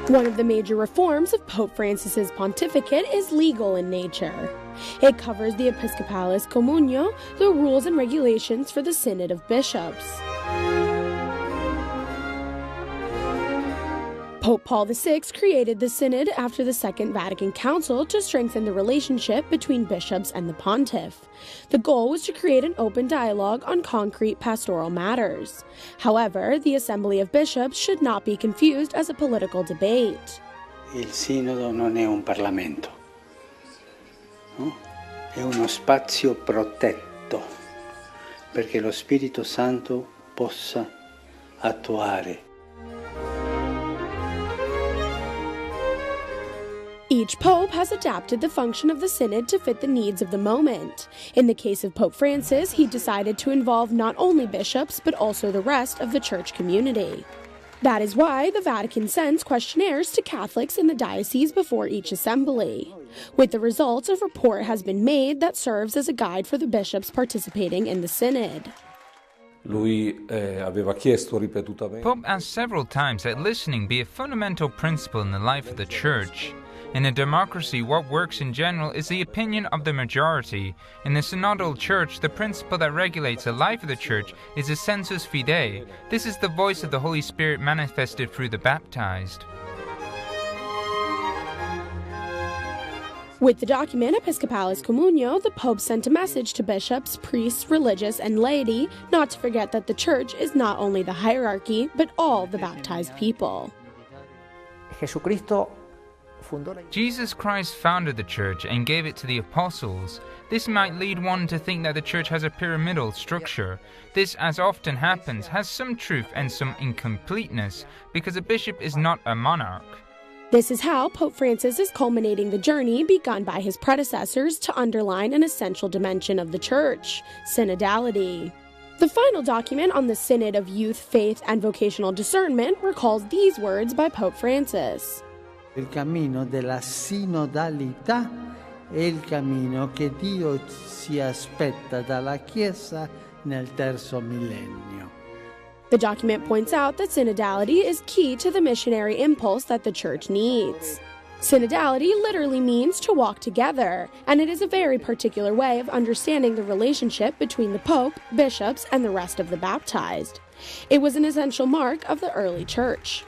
One of the major reforms of Pope Francis's pontificate is legal in nature. It covers the Episcopalis Communio, the rules and regulations for the Synod of Bishops. Pope Paul VI created the Synod after the Second Vatican Council to strengthen the relationship between bishops and the pontiff. The goal was to create an open dialogue on concrete pastoral matters. However, the Assembly of Bishops should not be confused as a political debate. Il Sinodo non è un Parlamento, no? È uno spazio protetto perché lo Spirito Santo possa attuare. Each pope has adapted the function of the synod to fit the needs of the moment. In the case of Pope Francis, he decided to involve not only bishops, but also the rest of the church community. That is why the Vatican sends questionnaires to Catholics in the diocese before each assembly. With the results, a report has been made that serves as a guide for the bishops participating in the synod. Pope asked several times that listening be a fundamental principle in the life of the Church. In a democracy, what works in general is the opinion of the majority. In the Synodal Church, the principle that regulates the life of the Church is the sensus fidei. This is the voice of the Holy Spirit manifested through the baptized. With the document Episcopalis Communio, the Pope sent a message to bishops, priests, religious, and laity not to forget that the Church is not only the hierarchy, but all the baptized people. Jesus Christ founded the Church and gave it to the apostles. This might lead one to think that the Church has a pyramidal structure. This, as often happens, has some truth and some incompleteness, because a bishop is not a monarch. This is how Pope Francis is culminating the journey begun by his predecessors to underline an essential dimension of the Church, synodality. The final document on the Synod of Youth, Faith, and Vocational Discernment recalls these words by Pope Francis. Il cammino della sinodalità è il cammino che Dio si aspetta dalla Chiesa nel terzo millennio. The document points out that synodality is key to the missionary impulse that the Church needs. Synodality literally means to walk together, and it is a very particular way of understanding the relationship between the Pope, bishops, and the rest of the baptized. It was an essential mark of the early Church.